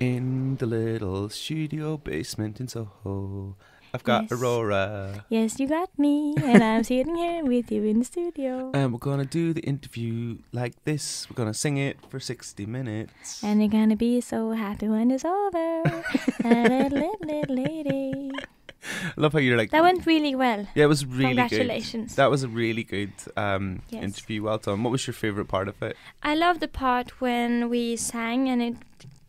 In the little studio basement in Soho, I've got Yes. Aurora. Yes, you got me, and I'm sitting here with you in the studio. And we're going to do the interview like this. We're going to sing it for 60 minutes. And you're gonna be so happy when it's over. Little lady. I love how you're like... That went really well. Yeah, it was really Congratulations. good. That was a really good Yes. interview. Well done. What was your favourite part of it? I love the part when we sang and it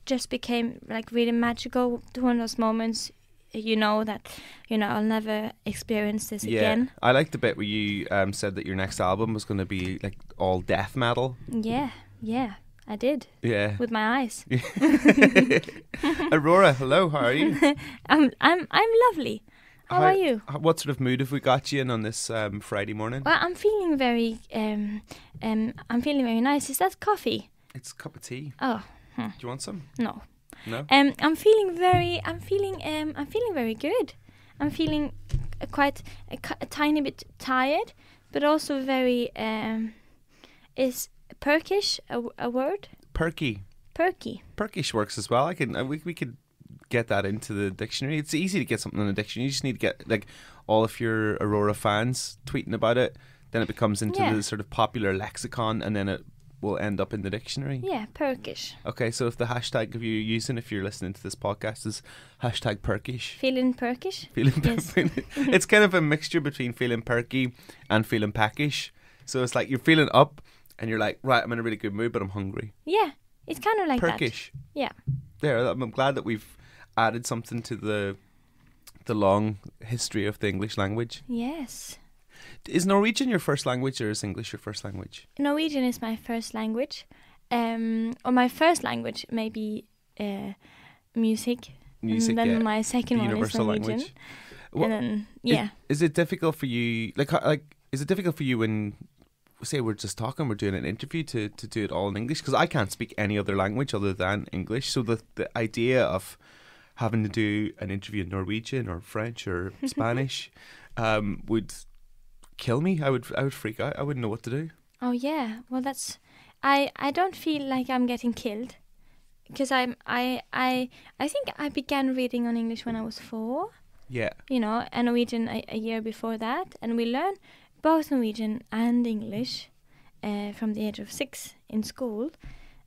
just became like really magical. One of those moments, that, I'll never experience this again. I liked the bit where you said that your next album was going to be like all death metal. Yeah, I did. Yeah. With my eyes. Aurora, hello, how are you? I'm lovely. How are you? What sort of mood have we got you in on this Friday morning? Well, I'm feeling very nice. Is that coffee? It's a cup of tea. Oh. Do you want some? No. No? I'm feeling very good. I'm feeling quite a tiny bit tired, but also very is perkish a word? Perky. Perkish works as well. We could get that into the dictionary. It's easy to get something in the dictionary. You just need to get like all of your Aurora fans tweeting about it. Then it becomes into the sort of popular lexicon, and then it will end up in the dictionary. Yeah, perkish. Okay, so if the hashtag of you're using, if you're listening to this podcast, is hashtag perkish. Feeling perkish? Yes. It's kind of a mixture between feeling perky and feeling peckish. So it's like you're feeling up and you're like, right, I'm in a really good mood, but I'm hungry. Yeah, it's kind of like perkish. that. Yeah. There, I'm glad that we've added something to the long history of the English language. Yes. Is Norwegian your first language or is English your first language? Norwegian is my first language. Or my first language may be music. And then my second one is Norwegian. Language. And then, Is it difficult for you, is it difficult for you when, say we're just talking, we're doing an interview to do it all in English? Because I can't speak any other language other than English. So the idea of having to do an interview in Norwegian or French or Spanish would kill me. I would freak out. I wouldn't know what to do. Oh yeah, well that's I don't feel like I'm getting killed because I think I began reading on English when I was 4. Yeah. And Norwegian a year before that, and we learn both Norwegian and English from the age of 6 in school,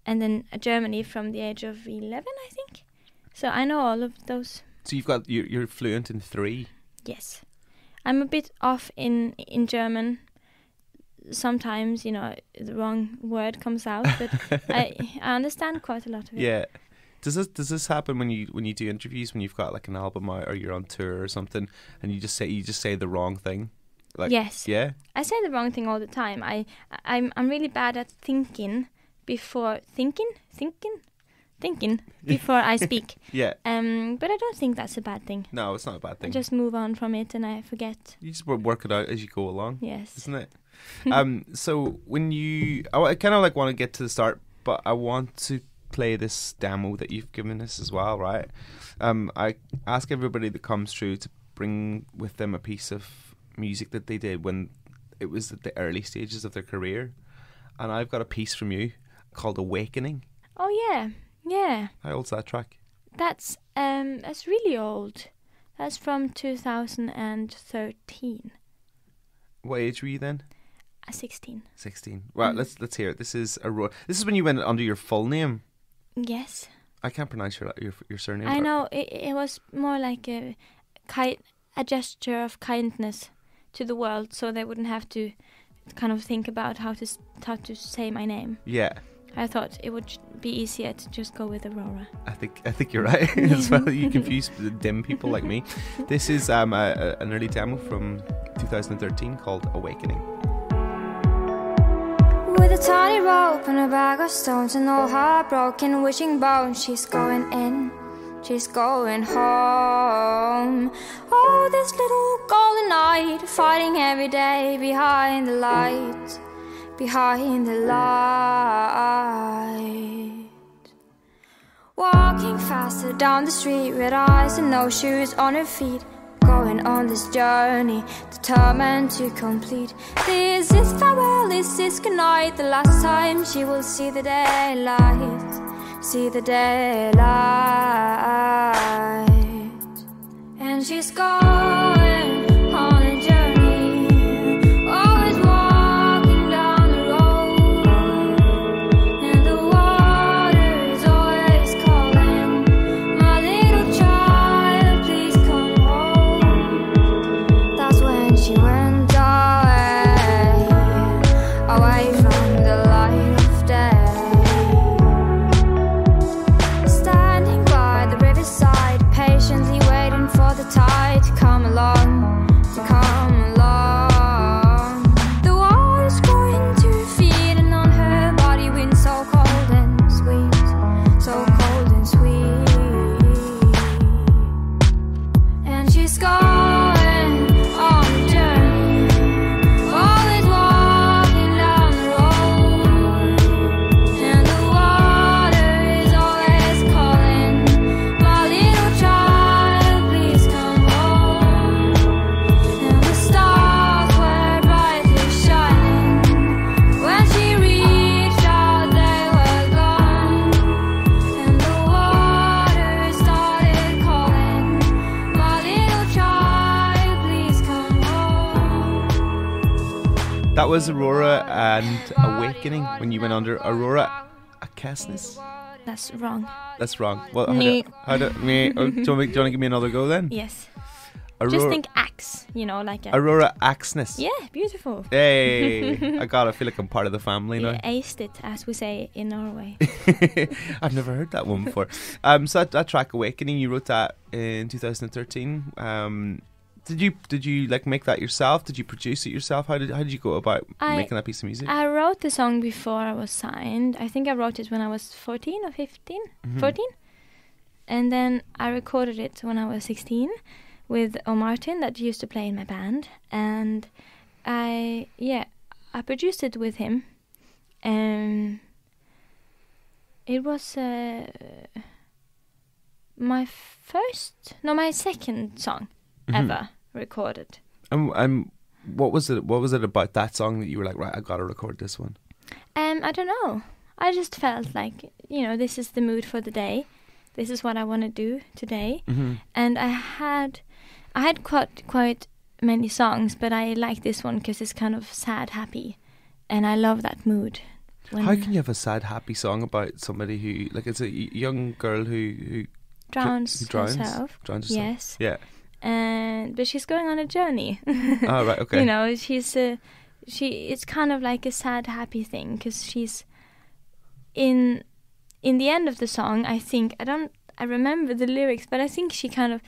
and then Germany from the age of 11, I think. So I know all of those. So you're fluent in 3. Yes. I'm a bit off in German. Sometimes, the wrong word comes out, but I understand quite a lot of it. Yeah. Does this happen when you do interviews, when you've got like an album out or you're on tour or something, and you just say the wrong thing? Like, yes. Yeah. I say the wrong thing all the time. I'm really bad at thinking before before I speak. Yeah. But I don't think that's a bad thing. No, it's not a bad thing. I just move on from it and I forget. You just work it out as you go along. Yes. Isn't it? So when I kind of like want to get to the start, but I want to play this demo that you've given us as well, right? I ask everybody that comes through to bring with them a piece of music that they did when it was at the early stages of their career, and I've got a piece from you called Awakening. Oh yeah. How old's that track? That's really old. That's from 2013. What age were you then? 16. 16. Right, let's hear it. This is when you went under your full name. Yes. I can't pronounce your surname. I know it was more like a gesture of kindness to the world, so they wouldn't have to kind of think about how to say my name. Yeah. I thought it would be easier to just go with Aurora. I think you're right as well. You confuse the dim people like me. This is an early demo from 2013 called Awakening. With a tiny rope and a bag of stones and all heartbroken, wishing bones, she's going in, she's going home. Oh, this little golden knight, fighting every day behind the light, behind the light. Walking faster down the street, red eyes and no shoes on her feet, going on this journey, determined to complete. This is farewell, this is goodnight, the last time she will see the daylight, see the daylight. And she's going on a journey, always walking down the road. And the water is always calling, my little child, please come home. That's when she went away from the light of day. Standing by the riverside, patiently waiting for the tide to come along, to come along. The water's going to her feet, and on her body wind so cold and sweet, so cold and sweet. And she's going on a journey, always walking down the road. And the water is always calling, my little child, please come home. And the stars were brightly shining, when she reached out they were gone. And the water started calling, my little child, please come home. That was Aurora and Awakening when you went under. Aurora Akesnes? That's wrong. That's wrong. Well, No. do you want to give me another go then? Yes. Aurora, Just think axe, you know, like a... Aurora Axnes. Yeah, beautiful. Hey, I feel like I'm part of the family You now. aced it, as we say in Norway. I've never heard that one before. So that track Awakening, you wrote that in 2013. Did you like make that yourself? Did you produce it yourself? How did you go about making that piece of music? I wrote the song before I was signed. I think I wrote it when I was 14 or 15, 14. And then I recorded it when I was 16 with O. Martin that used to play in my band. And I produced it with him. It was my second song ever recorded. What was it about that song that you were like, right, I gotta record this one? I don't know. I just felt like, this is the mood for the day. This is what I want to do today. And I had quite many songs, but I like this one because it's kind of sad, happy, and I love that mood. How can you have a sad, happy song about somebody who, like, it's a young girl who drowns herself? Drowns herself. Yes. Yeah. But she's going on a journey. Oh, right, okay. It's kind of like a sad, happy thing because she's in the end of the song. I remember the lyrics, but I think she kind of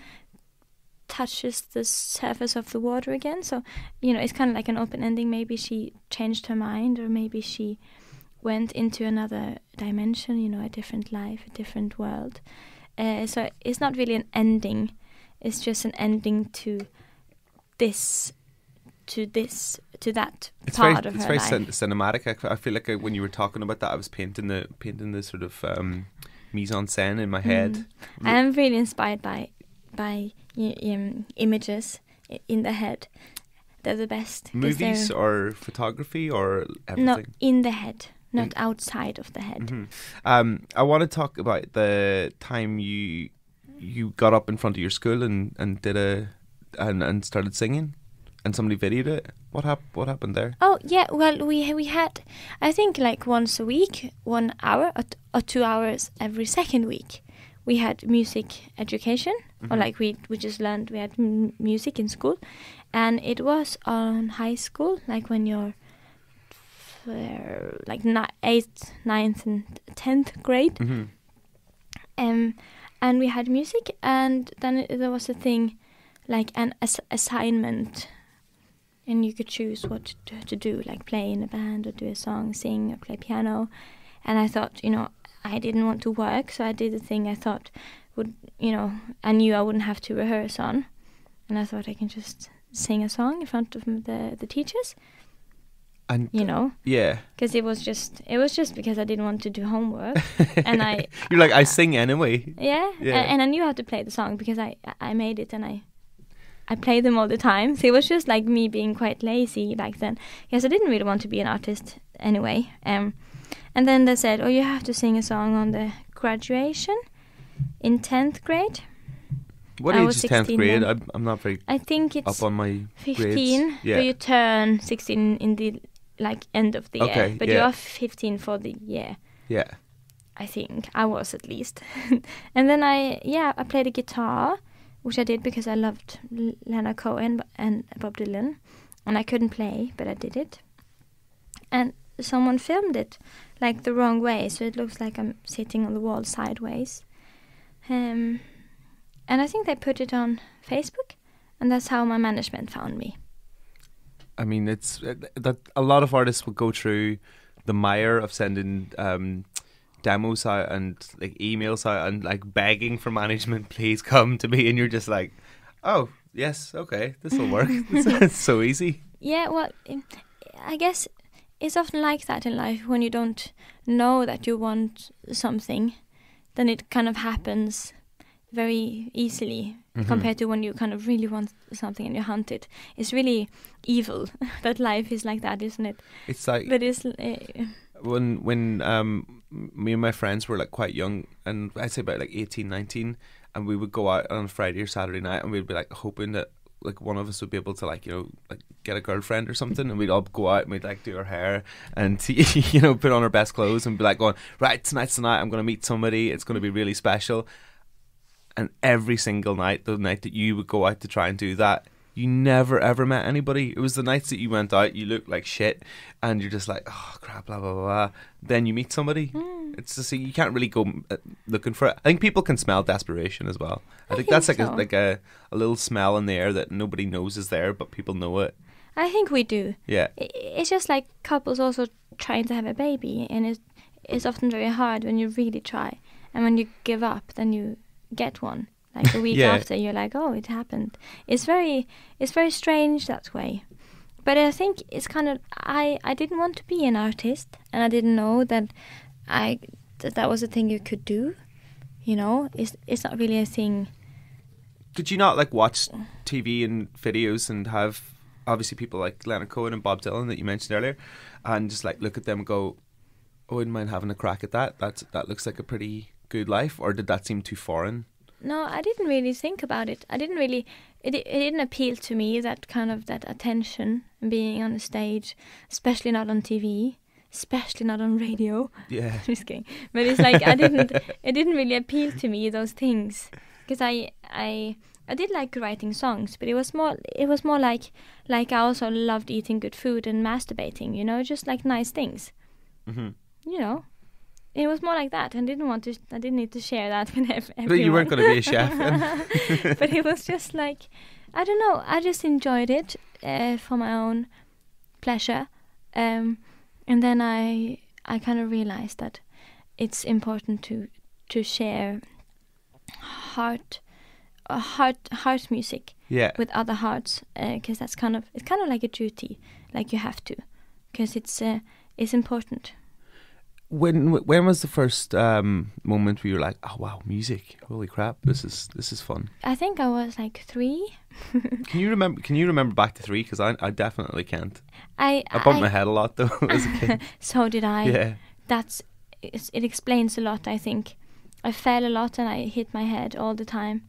touches the surface of the water again. So, it's kind of like an open ending. Maybe she changed her mind, or maybe she went into another dimension, a different life, a different world. So it's not really an ending. It's just an ending to that part of her life. It's very cinematic. I feel like when you were talking about that, I was painting the sort of mise en scène in my head. I am really inspired by images in the head. They're the best. Movies or photography or everything? No, in the head, not outside of the head. I want to talk about the time you got up in front of your school and did and started singing, and somebody videoed it. What happened there? Oh yeah, well we had, I think, like once a week, 1 hour or 2 hours every second week. We had music education, or like we just learned. We had music in school, and it was on high school, like when you're like 8th, 9th, and 10th grade. And we had music, and then there was a thing like an assignment, and you could choose what to do, like play in a band or do a song, sing or play piano. And I thought, I didn't want to work, so I did the thing I thought would, I knew I wouldn't have to rehearse on. And I thought I can just sing a song in front of the teachers. And yeah, because it was just because I didn't want to do homework, and you're like, I sing anyway. Yeah. And I knew how to play the song because I made it, and I played them all the time. So it was just like me being quite lazy back then, because I didn't really want to be an artist anyway. And then they said, oh, you have to sing a song on the graduation in 10th grade. What I age was is 10th 16 grade? then. I'm not very I think it's up on my 15. grades. Yeah. But you turn 16 in the like end of the Okay, year. But yeah. you are 15 for the year. Yeah. I think I was at least. And then I played the guitar, which I did because I loved Leonard Cohen and Bob Dylan, and I couldn't play, but I did it. And someone filmed it like the wrong way, so it looks like I'm sitting on the wall sideways. And I think they put it on Facebook, and that's how my management found me. I mean, it's that a lot of artists will go through the mire of sending demos out and like emails out and like begging for management, please come to me, and you're just like, oh yes, okay, this will work. It's so easy. Yeah, well, I guess it's often like that in life when you don't know that you want something, then it kind of happens very easily compared to when you kind of really want something and you hunt it. It's really evil that life is like that, isn't it? It's like, but it's when me and my friends were like quite young, and I'd say about like 18, 19, and we would go out on a Friday or Saturday night, and we'd be like hoping that like one of us would be able to like, you know, like get a girlfriend or something, and we'd all go out and we'd like do our hair and you know, put on our best clothes and be like going, right, tonight's the night I'm going to meet somebody, it's going to be really special. And every single night, the night that you would go out to try and do that, you never ever met anybody. It was the nights that you went out, you looked like shit, and you're just like, oh crap, blah blah blah, blah. Then you meet somebody. It's just, you can't really go looking for it. I think people can smell desperation as well. I think that's like so. a little smell in the air that nobody knows is there, but people know it. I think we do. Yeah. It's just like couples also trying to have a baby, and it's often very hard when you really try, and when you give up, then you get one. Like a week Yeah. after, you're like, oh, it happened. It's very strange that way. But I think it's kind of, I didn't want to be an artist, and I didn't know that that was a thing you could do. You know, it's not really a thing. Did you not like watch TV and videos and have obviously people like Leonard Cohen and Bob Dylan that you mentioned earlier, and just like look at them and go, I wouldn't mind having a crack at that. That looks like a pretty good life, or did that seem too foreign? No, I didn't really think about it. I didn't really. It didn't appeal to me, that kind of that attention, being on the stage, especially not on TV, especially not on radio. Yeah. Just kidding. But it's like I didn't. It didn't really appeal to me, those things, because I did like writing songs, but it was more like I also loved eating good food and masturbating. You know, just like nice things. Mm-hmm. You know. It was more like that, and I didn't need to share that with everyone. But you weren't going to be a chef. But it was just like, I don't know, I just enjoyed it for my own pleasure. And then I kind of realized that it's important to share heart music Yeah. with other hearts, because it's kind of like a duty, like you have to, because it's important. When was the first moment where you were like, oh wow, music, holy crap, this is fun? I think I was like 3. Can you remember back to 3? Because I definitely can't. I bumped my head a lot though as a kid. So did I. Yeah. It explains a lot, I think. I fell a lot and I hit my head all the time.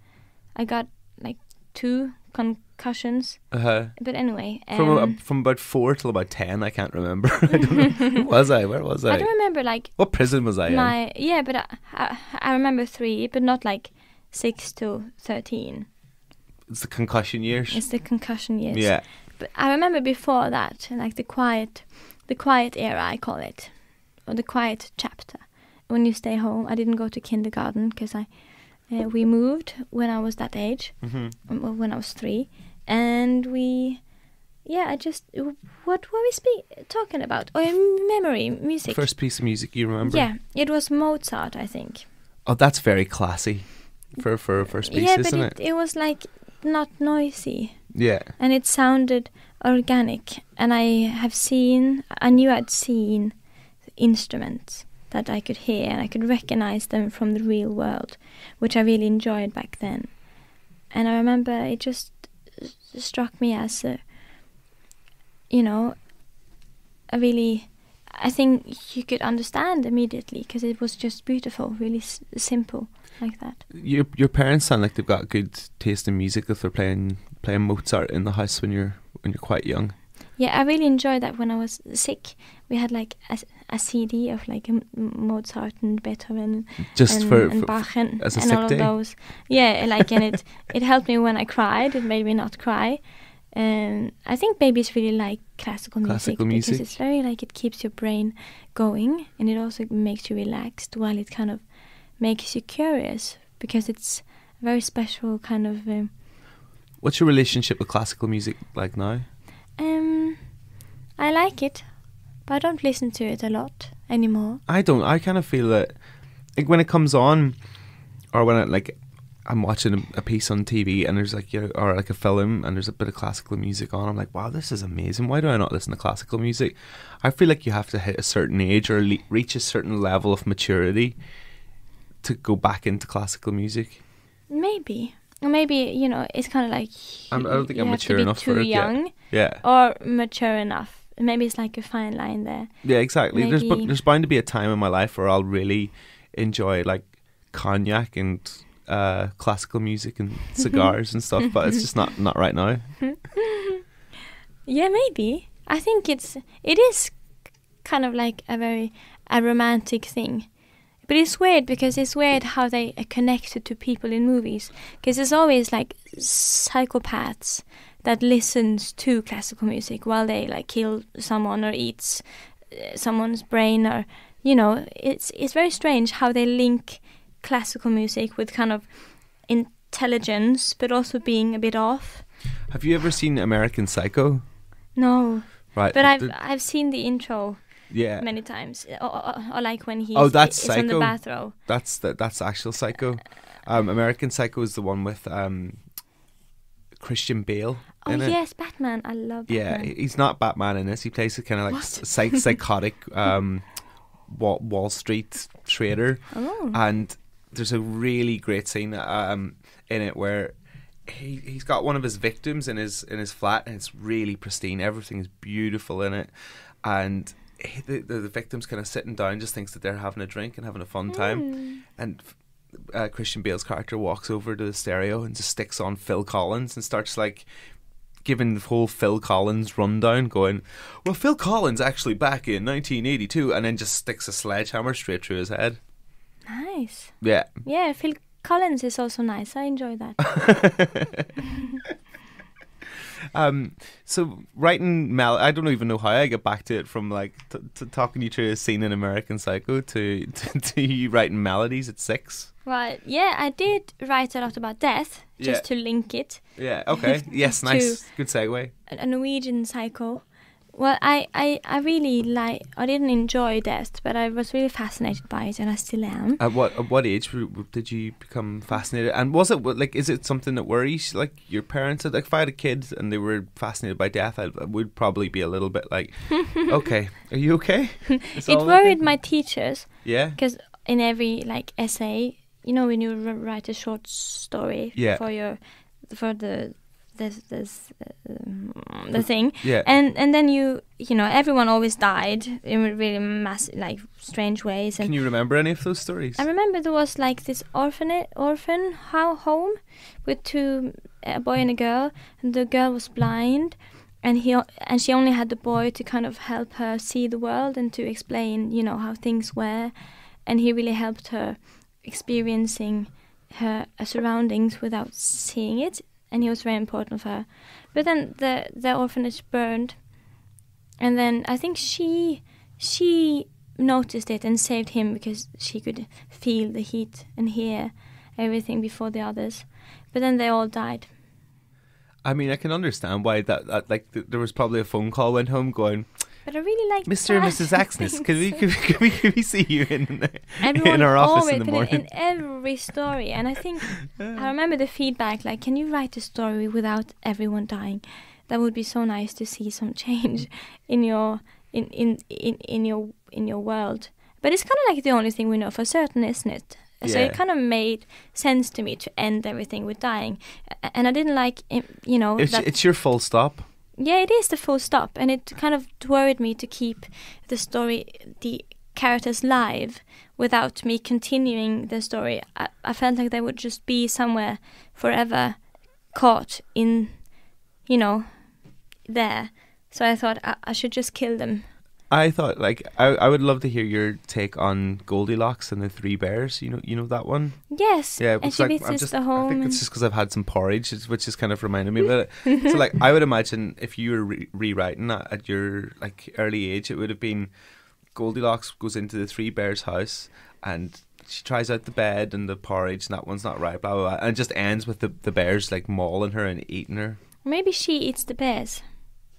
I got like 2 concussions. But anyway, from about 4 till about 10, I can't remember. I don't know. Who was I? Where was I? I don't remember like what prison was I in? Yeah, but I remember 3, but not like 6 to 13. It's the concussion years. It's the concussion years. Yeah. But I remember before that, like the quiet era, I call it, or the quiet chapter. When you stay home, I didn't go to kindergarten because we moved when I was that age, when I was 3, and what were we talking about? Oh, memory music. First piece of music you remember? Yeah, it was Mozart, I think. Oh, that's very classy for a first piece, isn't it? It was like not noisy. Yeah. And it sounded organic, and I knew I'd seen instruments that I could hear, and I could recognize them from the real world, which I really enjoyed back then. And I remember it just struck me as a I think you could understand immediately because it was just beautiful, really simple like that. Your parents sound like they've got good taste in music if they're playing Mozart in the house when you're quite young. Yeah, I really enjoyed that when I was sick. We had like a CD of like Mozart and Beethoven and Bach and as a and sick all day? of those. Yeah, like and it helped me when I cried. It made me not cry. And I think babies really like classical music because it's very like it keeps your brain going, and it also makes you relaxed while it kind of makes you curious because it's a very special kind of. What's your relationship with classical music like now? I like it, but I don't listen to it a lot anymore. I don't. I kind of feel that like when it comes on, or when I'm watching a piece on TV and there's like or like a film and there's a bit of classical music on, I'm like, wow, this is amazing. Why do I not listen to classical music? I feel like you have to hit a certain age or reach a certain level of maturity to go back into classical music. Maybe. Or maybe, it's kind of like I don't think I'm mature enough for it. Too young, yeah, or mature enough. Maybe it's like a fine line there. Yeah, exactly. There's bound to be a time in my life where I'll really enjoy like cognac and classical music and cigars and stuff, but it's just not right now. Yeah, maybe. I think it is kind of like a romantic thing. But it's weird because it's weird how they are connected to people in movies. Because there's always like psychopaths that listens to classical music while they like kill someone or eats someone's brain, or it's very strange how they link classical music with kind of intelligence, but also being a bit off. Have you ever seen American Psycho? No, right? But I've seen the intro. Yeah, many times, or like when he's that's Psycho. On the bathrobe. That's actual Psycho. American Psycho is the one with Christian Bale. Oh yes, Batman. I love Batman. Yeah, he's not Batman in this. He plays a kind of like psychotic Wall Street trader. Oh. And there's a really great scene in it where he's got one of his victims in his flat, and it's really pristine. Everything is beautiful in it, and the victim's kind of sitting down, just thinks that they're having a drink and having a fun time, and Christian Bale's character walks over to the stereo and just sticks on Phil Collins and starts like giving the whole Phil Collins rundown, going, well, Phil Collins actually back in 1982, and then just sticks a sledgehammer straight through his head. Nice. Yeah. Yeah, Phil Collins is also nice. I enjoy that. So writing I don't even know how I get back to it, from like to talking you through a scene in American Psycho to you writing melodies at 6. Right. Yeah, I did write a lot about death, just to link it. Yeah. Okay. Yes. Nice. Good segue. A Norwegian Psycho. Well, I really I didn't enjoy death, but I was really fascinated by it, and I still am. At what age did you become fascinated? And was it like, is it something that worries like your parents? Like, if I had a kid and they were fascinated by death, I would probably be a little bit like, okay, are you okay? It worried my teachers. Yeah. Because in every like essay, when you write a short story for the thing, yeah, and then everyone always died in really massive, like strange ways. And can you remember any of those stories? I remember there was like this orphan home with a boy and a girl, and the girl was blind, and she only had the boy to kind of help her see the world and to explain how things were, and he really helped her experiencing her surroundings without seeing it. And he was very important for her. But then the orphanage burned. And then I think she noticed it and saved him because she could feel the heat and hear everything before the others. But then they all died. I mean, I can understand why that there was probably a phone call went home going, but I really like Mr. and Mrs. Axness, could we see you in our office in the morning? In every story, and I think I remember the feedback like, can you write a story without everyone dying? That would be so nice to see some change in your world. But it's kind of like the only thing we know for certain, isn't it? So it kind of made sense to me to end everything with dying, and I didn't like It's your full stop. Yeah, it is the full stop, and it kind of worried me to keep the story, the characters live without me continuing the story. I felt like they would just be somewhere forever caught in, there. So I thought I should just kill them. I thought, like, I would love to hear your take on Goldilocks and the Three Bears. You know that one? Yes. Yeah, and she visits the home. I think it's just because I've had some porridge, which is kind of reminded me of it. So, like, I would imagine if you were rewriting that at your, like, early age, it would have been Goldilocks goes into the Three Bears' house and she tries out the bed and the porridge and that one's not right, blah, blah, blah. And it just ends with the bears, like, mauling her and eating her. Maybe she eats the bears.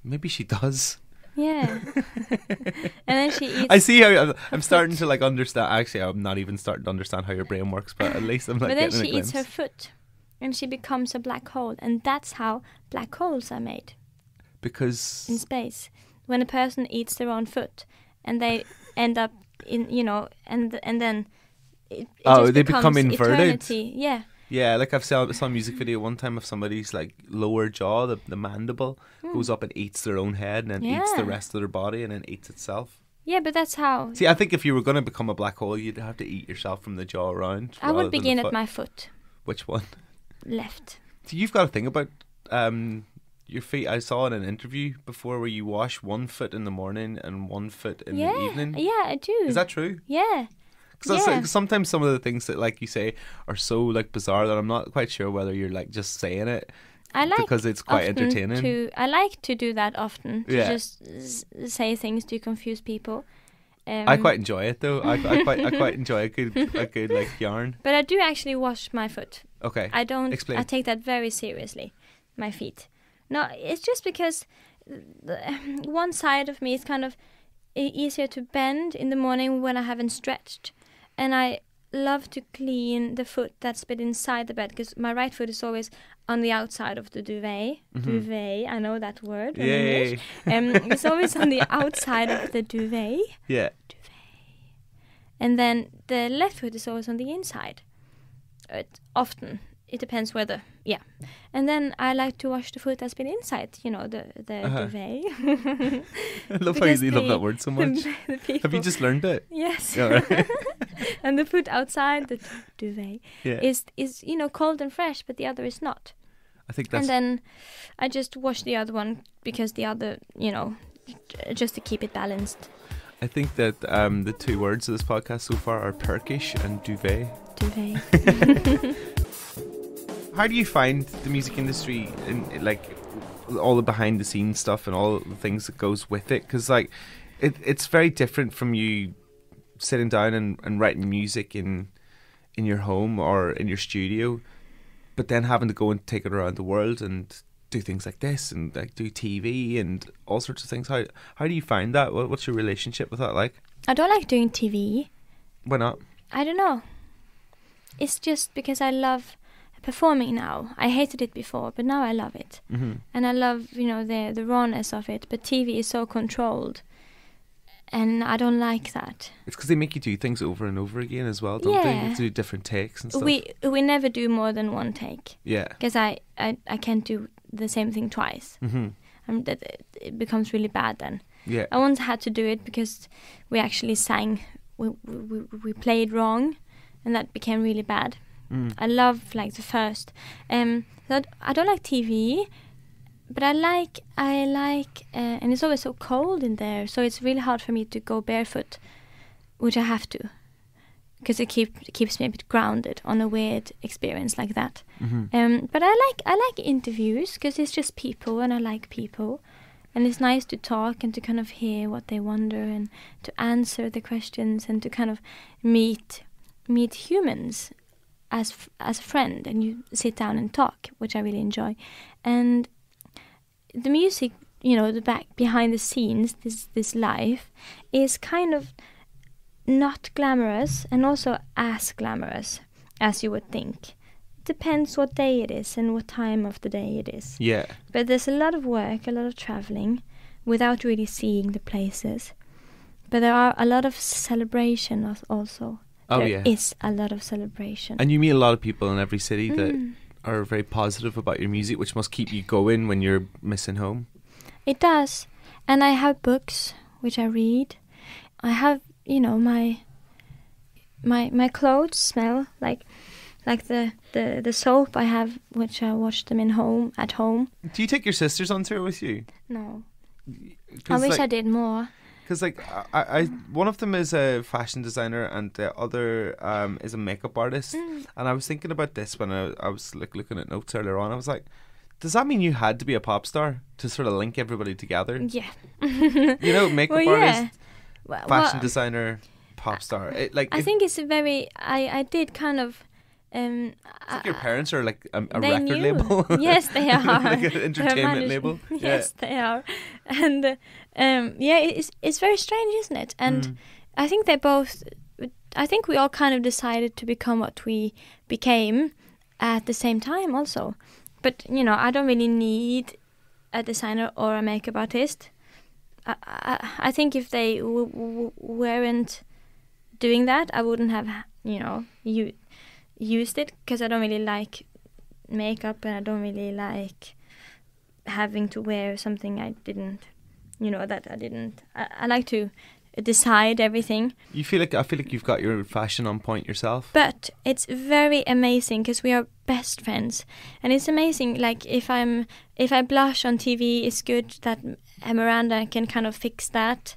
Maybe she does. Yeah. And then she eats... I see how I'm starting to, like, understand. Actually, I'm not even starting to understand how your brain works, but at least I'm, like, getting a glimpse. But then she eats her foot and she becomes a black hole. And that's how black holes are made. Because... in space. When a person eats their own foot and they end up in, and then it just they become inverted. Eternity. Yeah. Yeah, like I saw a music video one time of somebody's, like, lower jaw, the mandible, goes up and eats their own head and then eats the rest of their body and then eats itself. Yeah, but that's how... See, I think if you were going to become a black hole, you'd have to eat yourself from the jaw around. I would begin at my foot. Which one? Left. So you've got a thing about your feet. I saw in an interview before where you wash one foot in the morning and one foot in the evening. Yeah, I do. Is that true? Yeah. Because sometimes some of the things that, like you say, are so, like, bizarre that I'm not quite sure whether you're, like, just saying it. Because it's quite entertaining. I like to do that often. To just say things to confuse people. I quite enjoy it though. I quite enjoy a good like yarn. But I do actually wash my foot. Okay. I don't. Explain. I take that very seriously. My feet. No, it's just because one side of me is kind of easier to bend in the morning when I haven't stretched. And I love to clean the foot that's been inside the bed because my right foot is always on the outside of the duvet. Mm-hmm. Duvet, I know that word in English. It's always on the outside of the duvet. Yeah. Duvet. And then the left foot is always on the inside. Often. It depends whether, yeah. And then I like to wash the foot that's been inside, the duvet. I love how you love that word so much. Have you just learned it? Yes. Yeah, right. And the foot outside the duvet is cold and fresh, but the other is not. I think that's... And then I just wash the other one because the other, just to keep it balanced. I think that the two words of this podcast so far are Turkish and duvet. Duvet. How do you find the music industry and, like, all the behind the scenes stuff and all the things that goes with it? Because, like, it's very different from you sitting down and writing music in your home or in your studio, but then having to go and take it around the world and do things like this and, like, do TV and all sorts of things. How do you find that? What's your relationship with that like? I don't like doing TV. Why not? I don't know. It's just because I love performing now. I hated it before, but now I love it. Mm-hmm. And I love, the rawness of it. But TV is so controlled, and I don't like that. It's because they make you do things over and over again as well, don't they? You do different takes and stuff. We never do more than one take. Yeah. Because I can't do the same thing twice. Mm-hmm. It becomes really bad then. Yeah. I once had to do it because we actually sang. We played wrong, and that became really bad. I love, like, the first. So I don't like TV, but I like, and it's always so cold in there, so it's really hard for me to go barefoot, which I have to, because it keeps me a bit grounded on a weird experience like that. Mm-hmm. But I like interviews because it's just people, and I like people, and it's nice to talk and to kind of hear what they wonder and to answer the questions and to kind of meet humans as a friend, and you sit down and talk, which I really enjoy. And the music, the behind the scenes, this life is kind of not glamorous and also as glamorous as you would think. Depends what day it is and what time of the day it is. Yeah. But there's a lot of work, a lot of traveling without really seeing the places. But there are a lot of celebration also. There is a lot of celebration. And you meet a lot of people in every city that are very positive about your music, which must keep you going when you're missing home. It does. And I have books which I read. I have, my clothes smell like the soap I have, which I wash them at home. Do you take your sisters on tour with you? No. I wish I did more. Because I one of them is a fashion designer and the other is a makeup artist. And I was thinking about this when I was looking at notes earlier on. I was like, does that mean you had to be a pop star to sort of link everybody together? Yeah. Makeup artist, fashion designer, pop star. I think it's a very. I did kind of. It's like your parents are like a record label. Yes, they are. Like an entertainment label. Yes, they are. And it's very strange, isn't it? And I think I think we all kind of decided to become what we became at the same time also. But, I don't really need a designer or a makeup artist. I think if they weren't doing that, I wouldn't have, used it, because I don't really like makeup and I don't really like having to wear something I didn't, that I didn't. I like to decide everything. I feel like you've got your fashion on point yourself. But it's very amazing because we are best friends, and it's amazing. Like if I blush on TV, it's good that Miranda can kind of fix that,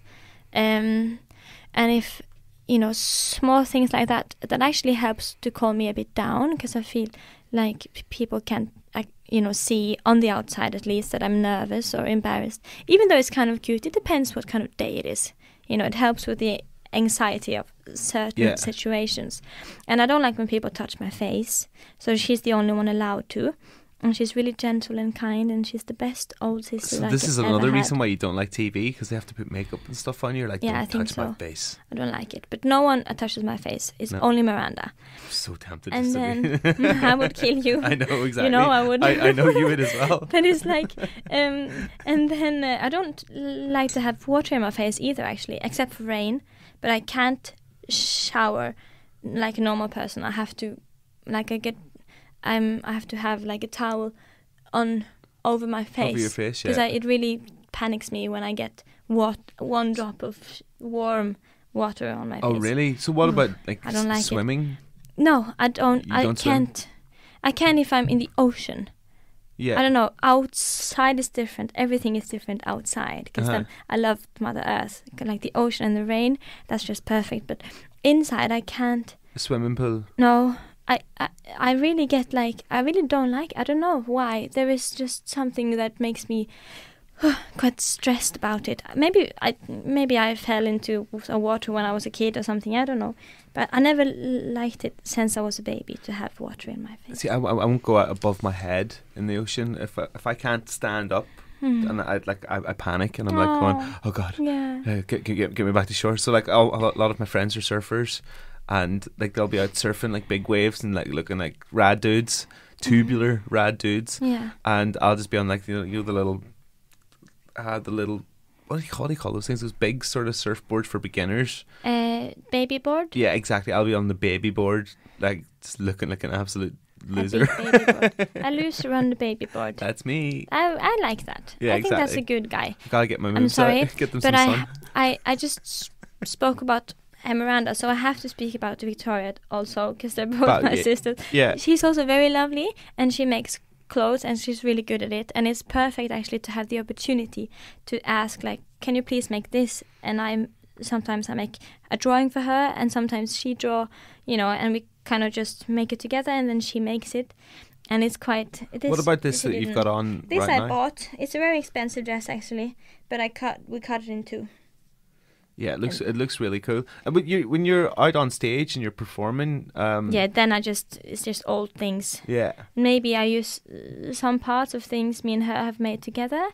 and if small things like that actually helps to calm me a bit down, because I feel like people can see on the outside at least that I'm nervous or embarrassed, even though it's kind of cute. It depends what kind of day it is. It helps with the anxiety of certain situations. And I don't like when people touch my face. So she's the only one allowed to. And she's really gentle and kind, and she's the best old sister. So this is another reason why you don't like TV, because they have to put makeup and stuff on you. You're like, don't touch my face. I don't like it. But no one touches my face. It's only Miranda. I'm so tempted to then I would kill you. I know, exactly. I would. I know you would as well. But it's like, and then I don't like to have water in my face either, actually, except for rain. But I can't shower like a normal person. I have to, I have to have like a towel over my face. Over your face, because it really panics me when I get one drop of warm water on my face. Oh, really? So what about I don't like swimming? No, I don't. I can't. Swim? I can if I'm in the ocean. Yeah. I don't know. Outside is different. Everything is different outside. Because then I love Mother Earth. Like the ocean and the rain, that's just perfect. But inside, I can't. A swimming pool? No. I really get I really don't like. I don't know why. There is just something that makes me quite stressed about it. Maybe I fell into water when I was a kid or something. I don't know. But I never liked it since I was a baby to have water in my face. See, I won't go out above my head in the ocean if I can't stand up. And I panic, and I'm like going, oh God, get me back to shore. So a lot of my friends are surfers. And they'll be out surfing big waves and looking like rad dudes, tubular rad dudes. Yeah. And I'll just be on the little what do you call those things? Those big sort of surfboards for beginners. Baby board. Yeah, exactly. I'll be on the baby board, just looking like an absolute loser. A big baby board. A loser on the baby board. That's me. I like that. Yeah, I think that's a good guy. Gotta get my moves out. Get them some sun. I just spoke about Miranda, so I have to speak about Victoria also, because they're both my sisters. Yeah. She's also very lovely, and she makes clothes, and she's really good at it, and it's perfect actually to have the opportunity to ask, can you please make this? And sometimes I make a drawing for her, and sometimes she draw, and we kind of just make it together, and then she makes it. And it's quite. What about this that you've got on this right now? I bought. It's a very expensive dress actually, but we cut it in two. Yeah, it looks really cool. But when you're out on stage and you're performing, then it's just old things. Yeah. Maybe I use some parts of things me and her have made together.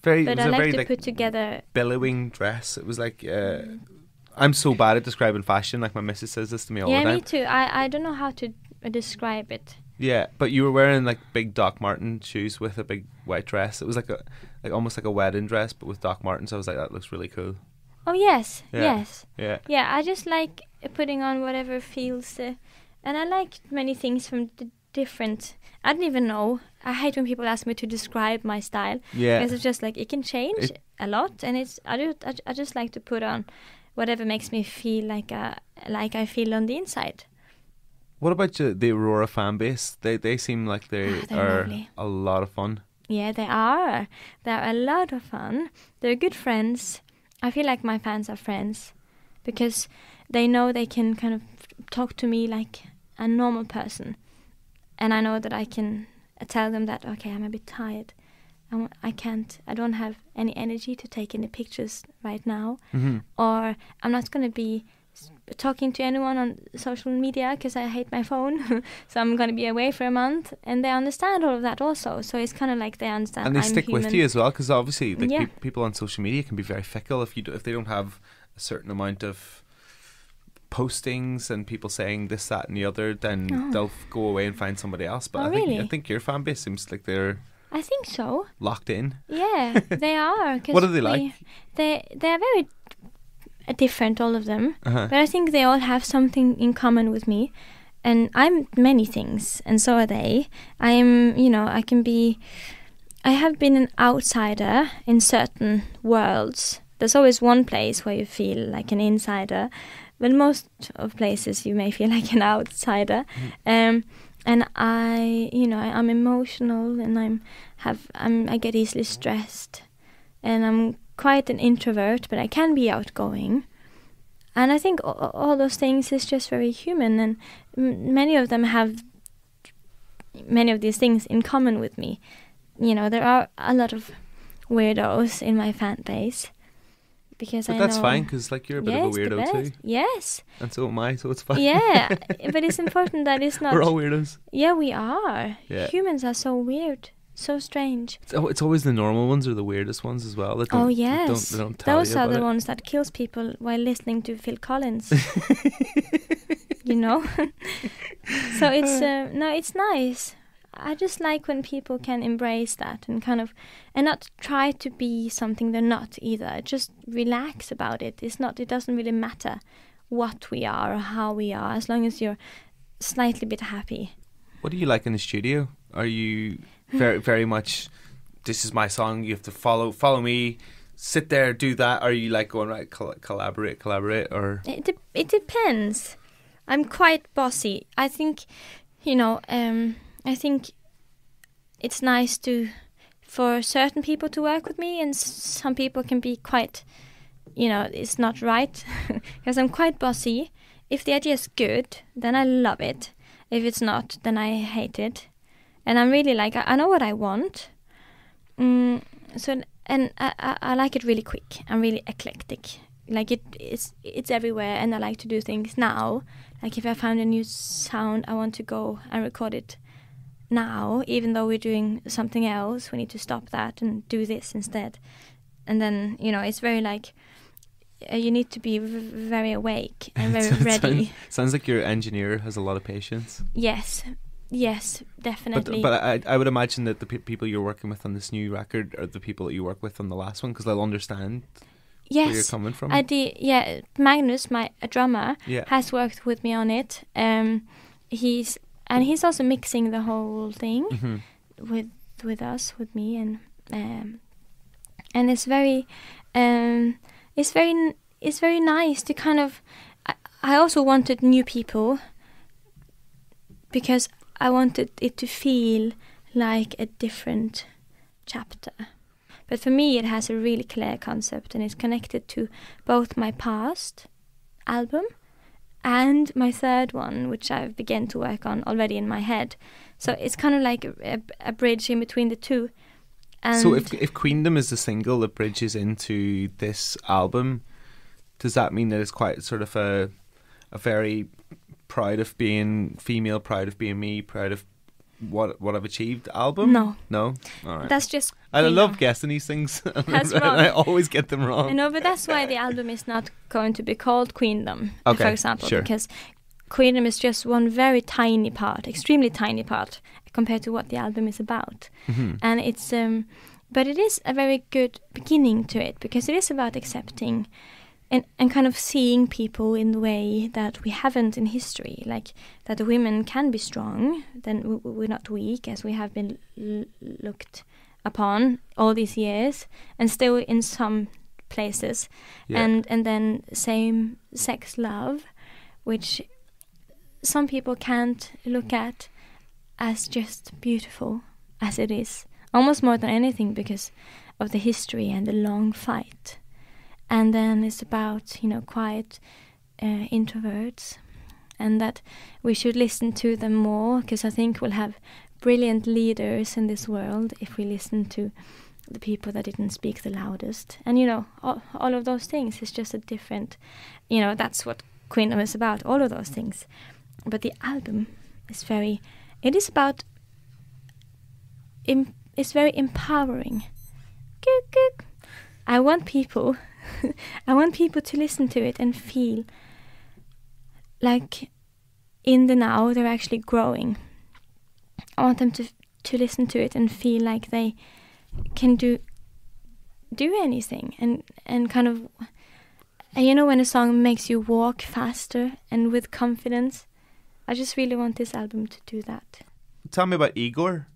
But I like to put together billowing dress. It was I'm so bad at describing fashion. My missus says this to me all the time. Yeah, me too. I don't know how to describe it. Yeah, but you were wearing big Doc Marten shoes with a big white dress. It was almost like a wedding dress, but with Doc Martens. I was like, that looks really cool. Oh yes, yeah. yes. Yeah. Yeah, I just like putting on whatever feels, and I like many things from different. I don't even know. I hate when people ask me to describe my style. Yeah. Because it's just like it can change a lot, and I just like to put on whatever makes me feel like I feel on the inside. What about the Aurora fan base? They seem like they are lovely. a lot of fun. Yeah, they are. They're a lot of fun. They're good friends. I feel like my fans are friends because they know they can kind of talk to me like a normal person. And I know that I can tell them that, okay, I'm a bit tired. I don't have any energy to take any pictures right now. Mm-hmm. Or I'm not going to be talking to anyone on social media because I hate my phone. So I'm going to be away for a month. And they understand all of that also. So it's kind of like they understand And they I'm stick human. with you as well, because obviously like, Yeah. people on social media can be very fickle if they don't have a certain amount of postings and people saying this, that and the other, then they'll go away and find somebody else. But Really? I think your fan base seems like they're I think so. locked in. Yeah, they are. 'Cause What are they like? They're very different, all of them. Uh-huh. But I think they all have something in common with me. And I'm many things, and so are they. I have been an outsider in certain worlds. There's always one place where you feel like an insider, but most of places you may feel like an outsider. And I'm emotional, and I get easily stressed, and I'm quite an introvert, but I can be outgoing. And I think all those things is just very human, and many of them have many of these things in common with me. You know, there are a lot of weirdos in my fan base. Because But that's fine, because like you're a bit of a weirdo too. Yes. And so am I, so it's fine. Yeah, but it's important that it's not... We're all weirdos. Yeah, we are. Yeah. Humans are so weird, so strange. It's always the normal ones or the weirdest ones as well. That don't, yes. They don't tell Those you are about the it. ones that kills people while listening to Phil Collins. You know? So it's... no, it's nice. I just like when people can embrace that and kind of... And not try to be something they're not either. Just relax about it. It doesn't really matter what we are or how we are, as long as you're slightly bit happy. What do you like in the studio? Are you very, very much, this is my song, you have to follow me, sit there, do that? Are you like going, right, collaborate, or... It depends. I'm quite bossy. I think, I think it's nice for certain people to work with me, and some people can be quite, it's not right, because I'm quite bossy. If the idea is good, then I love it. If it's not, then I hate it. And I'm really like, I know what I want. I like it really quick. I'm really eclectic. Like it's everywhere, and I like to do things now. Like if I found a new sound, I want to go and record it now, even though we're doing something else. We need to stop that and do this instead. And then, it's very like, you need to be very awake and very ready. Sounds like your engineer has a lot of patience. Yes, definitely. But I would imagine that the people you're working with on this new record are the people that you work with on the last one, because they'll understand where you're coming from. Magnus, a drummer, Yeah. has worked with me on it. He's also mixing the whole thing with me, and it's very nice to kind of. I also wanted new people because I wanted it to feel like a different chapter. But for me, it has a really clear concept, and it's connected to both my past album and my third one, which I've begun to work on already in my head. So it's kind of like a bridge in between the two. And so if Queendom is the single that bridges into this album, does that mean that it's quite sort of a very proud of being female, proud of being me, proud of what I've achieved album? No. All right. That's just... I love guessing these things. That's and wrong. I always get them wrong. I know, but that's why the album is not going to be called Queendom, Okay, for example, sure. because Queendom is just one very tiny part, extremely tiny part, compared to what the album is about. And it's... but it is a very good beginning to it, because it is about accepting and kind of seeing people in the way that we haven't in history, like that the women can be strong, then we're not weak as we have been looked upon all these years, and still in some places, and then same-sex love, which some people can't look at as just beautiful as it is, almost more than anything because of the history and the long fight. And then it's about, quiet introverts, and that we should listen to them more, because I think we'll have brilliant leaders in this world if we listen to the people that didn't speak the loudest. And, all of those things is just a different, that's what Queendom is about, all of those things. But the album is it's very empowering. I want people to listen to it and feel like in the now they're actually growing. I want them to listen to it and feel like they can do anything and kind of, and when a song makes you walk faster and with confidence, I just really want this album to do that. Tell me about Igor.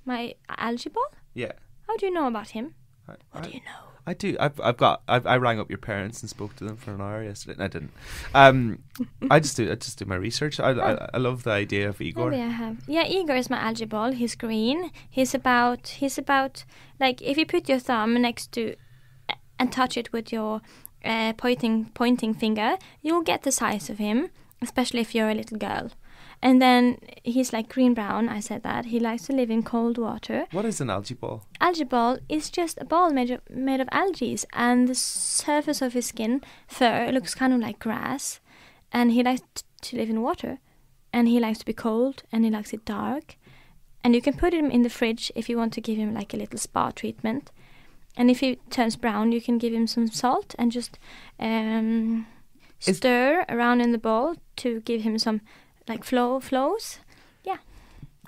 My algae ball? Yeah. How do you know about him? What do you know? I do. I rang up your parents and spoke to them for an hour yesterday. And I didn't. I just do my research. I love the idea of Igor. Maybe I have. Yeah, Igor is my algae ball. He's green. He's about like if you put your thumb next to and touch it with your pointing finger, you'll get the size of him, especially if you're a little girl. And then he's like green-brown, I said that. He likes to live in cold water. What is an algae ball? Algae ball is just a ball made of algae, and the surface of his skin, fur, looks kind of like grass. And he likes to live in water. And he likes to be cold, and he likes it dark. And you can put him in the fridge if you want to give him like a little spa treatment. And if he turns brown, you can give him some salt and just stir around in the bowl to give him some like flows. Yeah.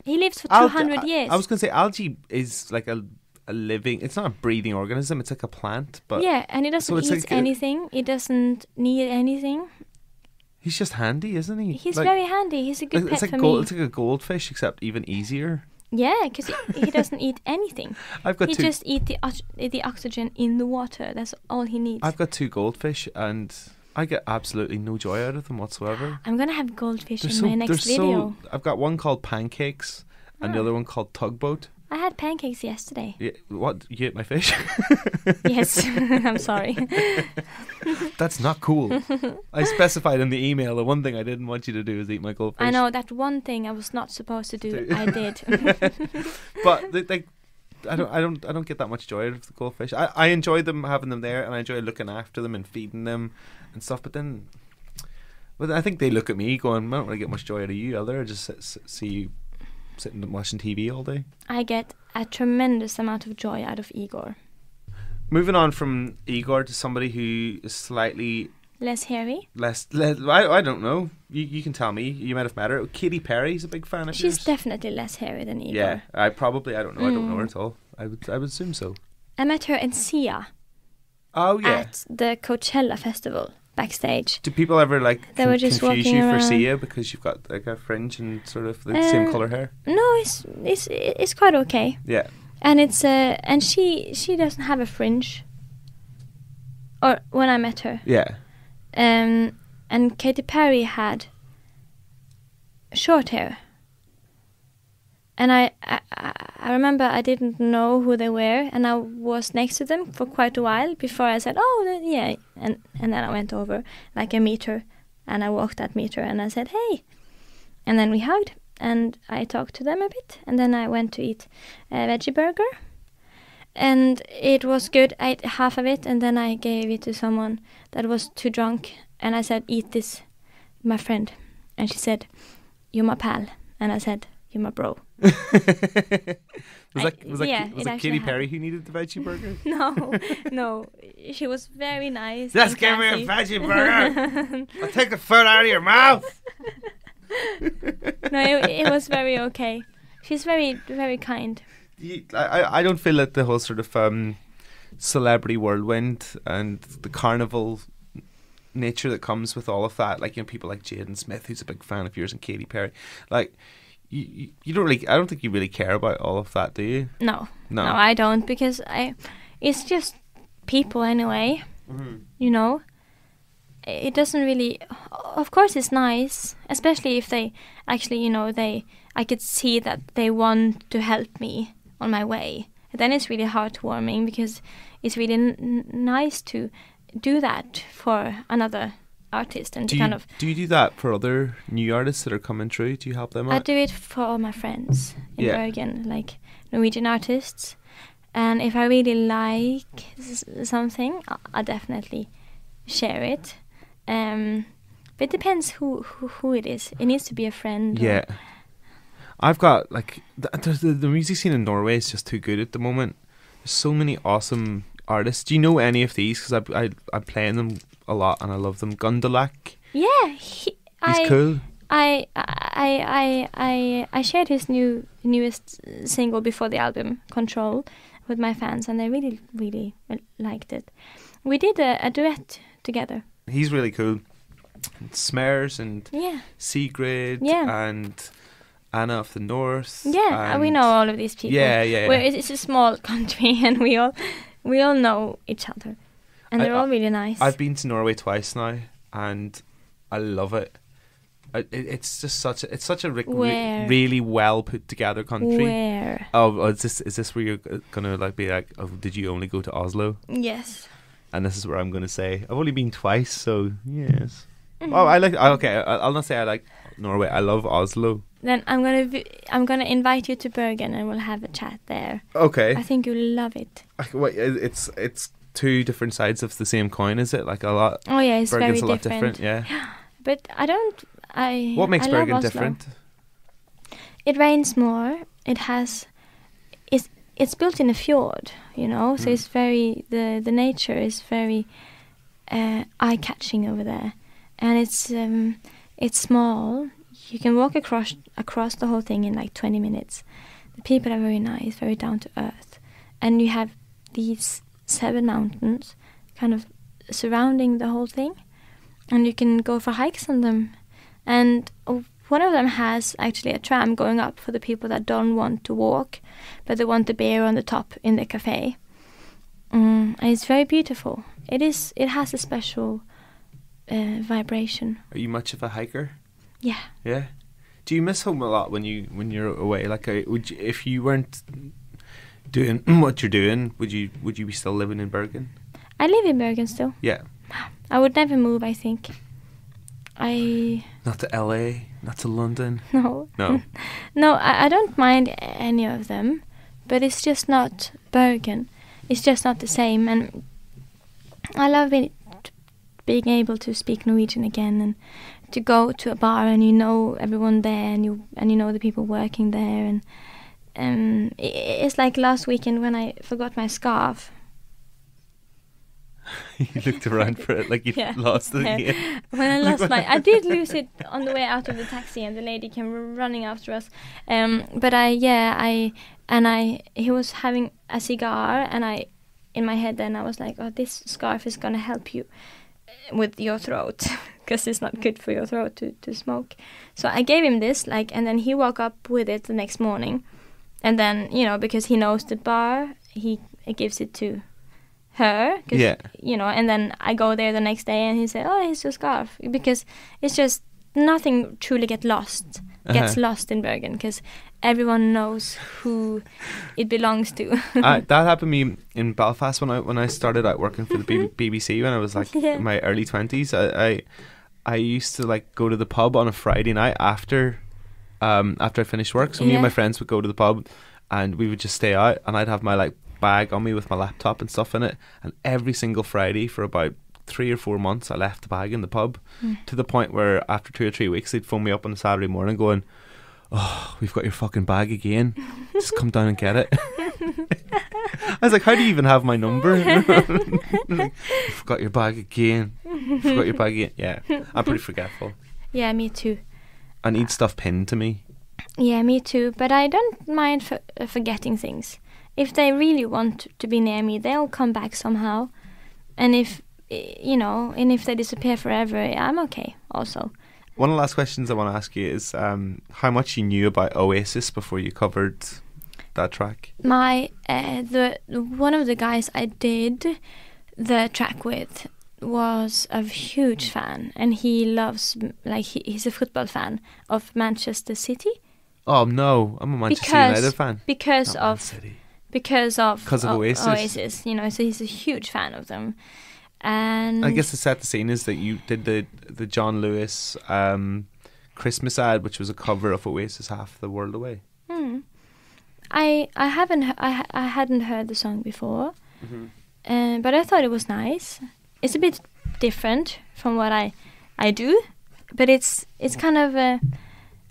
He lives for 200 years. I was going to say algae is like a living, it's not a breathing organism, it's like a plant. But yeah, and he doesn't eat anything. He doesn't need anything. He's just handy, isn't he? He's very handy. He's a good pet for me. It's like a goldfish, except even easier. Yeah, because he doesn't eat anything. He just eats the oxygen in the water. That's all he needs. I've got 2 goldfish and I get absolutely no joy out of them whatsoever. I'm going to have goldfish in my next video. I've got one called Pancakes and the other one called Tugboat. I had pancakes yesterday. Yeah, what? You ate my fish? Yes, I'm sorry. That's not cool. I specified in the email the one thing I didn't want you to do is eat my goldfish. I know, that one thing I was not supposed to do, I did. But I don't get that much joy out of the goldfish. I enjoy them, having them there, and I enjoy looking after them and feeding them and stuff. But then, I think they look at me going, I don't really get much joy out of you either. I just see you sitting and watching TV all day. I get a tremendous amount of joy out of Igor. Moving on from Igor to somebody who is slightly less hairy. I don't know. You can tell me. You might have met her. Katy Perry's a big fan of yours. She's definitely less hairy than Igor. Yeah, I don't know. I don't know her at all. I would assume so. I met her in Sia. Oh yeah. At the Coachella festival backstage. Do people ever confuse you for Sia because you've got like a fringe and sort of the same color hair? No, it's quite okay. Yeah. And it's and she doesn't have a fringe. Or when I met her. Yeah. And Katy Perry had short hair. And I remember I didn't know who they were, and I was next to them for quite a while before I said, oh, yeah. And then I went over like a meter, and I walked that meter, and I said, hey. And then we hugged, and I talked to them a bit, and then I went to eat a veggie burger. And it was good. I ate half of it, and then I gave it to someone that was too drunk, and I said, eat this, my friend. And she said, you're my pal. And I said, you're my bro. Was that Katy Perry who needed the veggie burger? No. She was very nice. Just give me a veggie burger. I'll take the food out of your mouth. No, it was very okay. She's very, very kind. I don't feel that the whole sort of celebrity whirlwind and the carnival nature that comes with all of that. Like, you know, people like Jaden Smith, who's a big fan of yours, and Katy Perry. Like, you don't really. I don't think you really care about all of that, do you? No, I don't, because it's just people anyway. You know, it doesn't really. Of course, it's nice, especially if they actually, you know, I could see that they want to help me on my way. Then it's really heartwarming, because it's really nice to do that for another artist, and do you do that for other new artists that are coming through? Do you help them out? I do it for all my friends in Bergen, like Norwegian artists, and if I really like something, I definitely share it. But it depends who it is. It needs to be a friend. Yeah. I've got, like, the music scene in Norway is just too good at the moment. There's so many awesome artists. Do you know any of these? Because I'm playing them a lot and I love them. Gundalak. Yeah, he's cool. I shared his newest single before the album, Control, with my fans, and they really, really liked it. We did a duet together. He's really cool. Smers and Sigrid and Anna of the North. Yeah, we know all of these people. Yeah. It's a small country, and we all know each other, and they're all really nice. I've been to Norway twice now, and I love it. It's just such a really well put together country. Where? Oh, is this where you're gonna like be like? Oh, did you only go to Oslo? Yes. And this is where I'm gonna say I've only been twice, so yes. Oh, I'll not say I like Norway. I love Oslo. Then I'm gonna invite you to Bergen, and we'll have a chat there. Okay. I think you'll love it. Wait, it's two different sides of the same coin, is it? Like a lot. Oh yeah, it's Bergen's very a lot different. Yeah. But what makes Bergen different? It rains more. It's built in a fjord, you know, so it's very the nature is very eye-catching over there, and it's small. You can walk across the whole thing in like 20 minutes. The people are very nice, very down to earth, and you have these 7 mountains kind of surrounding the whole thing, and you can go for hikes on them. And one of them has actually a tram going up for the people that don't want to walk, but they want the beer on the top in the cafe. And it's very beautiful. It has a special vibration. Are you much of a hiker? Yeah. Yeah. Do you miss home a lot when you're away? Like, would you, if you weren't doing what you're doing, would you be still living in Bergen? I live in Bergen still. Yeah. I would never move, I think. Not to LA, not to London. No. No, I don't mind any of them, but it's just not Bergen. It's just not the same, and I love being able to speak Norwegian again, and to go to a bar and you know everyone there, and you know the people working there, and it's like last weekend when I forgot my scarf. You looked around for it like you lost it again. When I lost I did lose it on the way out of the taxi, and the lady came running after us. But he was having a cigar, and in my head then I was like, oh, this scarf is gonna help you with your throat, because it's not good for your throat to smoke. So I gave him this, and then he woke up with it the next morning, and then because he knows the bar, he gives it to her, and then I go there the next day and he said, oh, here's your scarf, because it's just nothing truly gets lost in Bergen, because everyone knows who it belongs to. That happened to me in Belfast when I started out working for the BBC when I was like in my early 20s. I used to go to the pub on a Friday night after I finished work, so me and my friends would go to the pub and we would just stay out, and I'd have my bag on me with my laptop and stuff in it, and every single Friday for about 3 or 4 months I left the bag in the pub, to the point where after 2 or 3 weeks they'd phone me up on a Saturday morning going, oh, we've got your fucking bag again, just come down and get it. I was like, how do you even have my number? You've got your bag again. Yeah, I'm pretty forgetful. Yeah, me too. I need stuff pinned to me. Yeah, me too, but I don't mind forgetting things. If they really want to be near me, they'll come back somehow. And if you know, and if they disappear forever, I'm okay also. One of the last questions I want to ask you is how much you knew about Oasis before you covered that track. One of the guys I did the track with was a huge fan, and he loves, like, he's a football fan of Manchester City. Oh no, I'm a Manchester United fan. Because Not Man of City. because of Oasis. You know, so he's a huge fan of them. And I guess to set the scene is that you did the John Lewis Christmas ad, which was a cover of Oasis, Half the World Away. I hadn't heard the song before, but I thought it was nice. It's a bit different from what I do, but it's kind of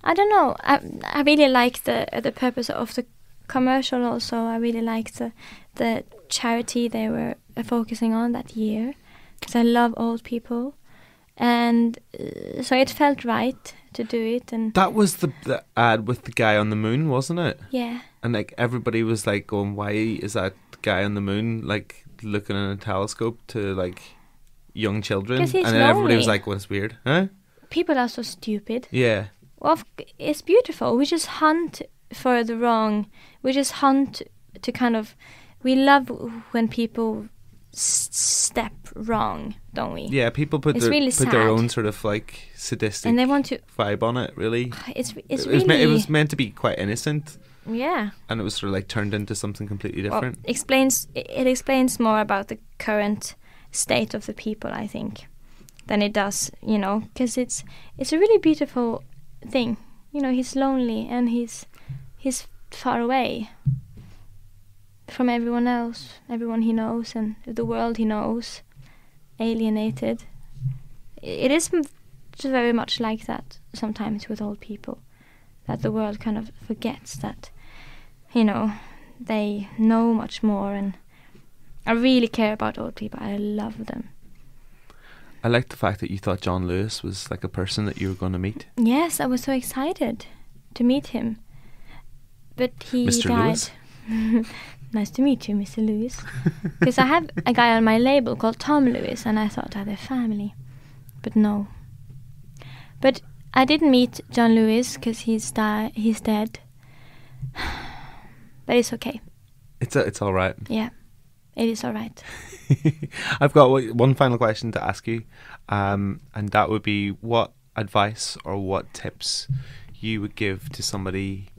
I don't know. I really like the purpose of the commercial. Also, I really like the charity they were focusing on that year, because I love old people, and so it felt right to do it. And that was the ad with the guy on the moon, wasn't it? Yeah. And like everybody was like going, "Why is that guy on the moon like looking in a telescope to like young children?" And he's then everybody was lonely. like, "Well, it's weird, huh?" People are so stupid. Yeah. Well, it's beautiful. We just hunt for the wrong. We just hunt to kind of. We love when people step wrong, don't we? Yeah, people put It's their really put their sad. own sort of like sadistic And they want to. vibe on it. Really, It's it really. was meant to be quite innocent, Yeah. and it was sort of like turned into something completely different. Well, it explains more about the current state of the people, I think, than it does, you know, because it's a really beautiful thing. You know, he's lonely and he's far away from everyone else, everyone he knows, and the world he knows, alienated. It is very much like that sometimes with old people, that the world kind of forgets that, you know, they know much more. And I really care about old people. I love them. I like the fact that you thought John Lewis was like a person that you were going to meet. Yes, I was so excited to meet him, but he Mr. died. Lewis? Nice to meet you, Mr. Lewis. Because I have a guy on my label called Tom Lewis, and I thought they're family, but no. But I didn't meet John Lewis because he's dead. But it's okay. It's all right. Yeah, it is all right. I've got one final question to ask you, and that would be what advice or what tips you would give to somebody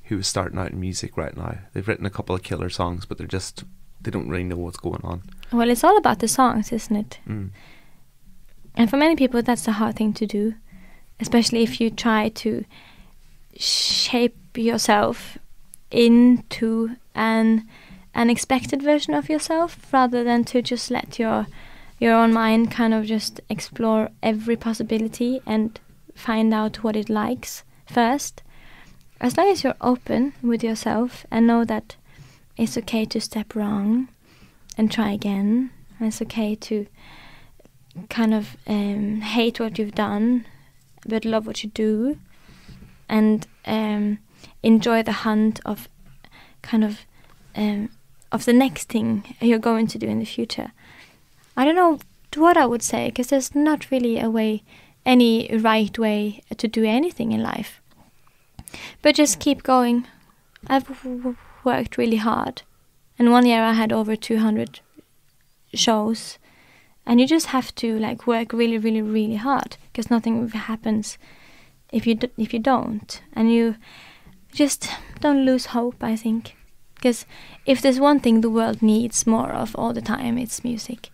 who is starting out in music right now. They've written a couple of killer songs, but they don't really know what's going on. Well, it's all about the songs, isn't it? And for many people, that's a hard thing to do, especially if you try to shape yourself into an expected version of yourself, rather than to just let your own mind kind of just explore every possibility and find out what it likes first. As long as you're open with yourself and know that it's okay to step wrong and try again, and it's okay to kind of hate what you've done but love what you do, and enjoy the hunt of kind of the next thing you're going to do in the future. I don't know what I would say, because there's not really any right way to do anything in life. But just keep going. I've worked really hard, and one year I had over 200 shows, and you just have to like work really, really, really hard, because nothing happens if you don't, and you just don't lose hope, I think, because if there's one thing the world needs more of all the time, it's music.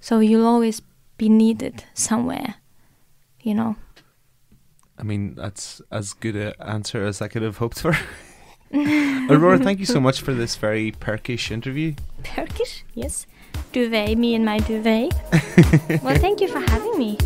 So you'll always be needed somewhere, you know. I mean, that's as good an answer as I could have hoped for. Aurora, thank you so much for this very Perkish interview. Perkish? Yes. Duvet, me and my duvet. Well, thank you for having me.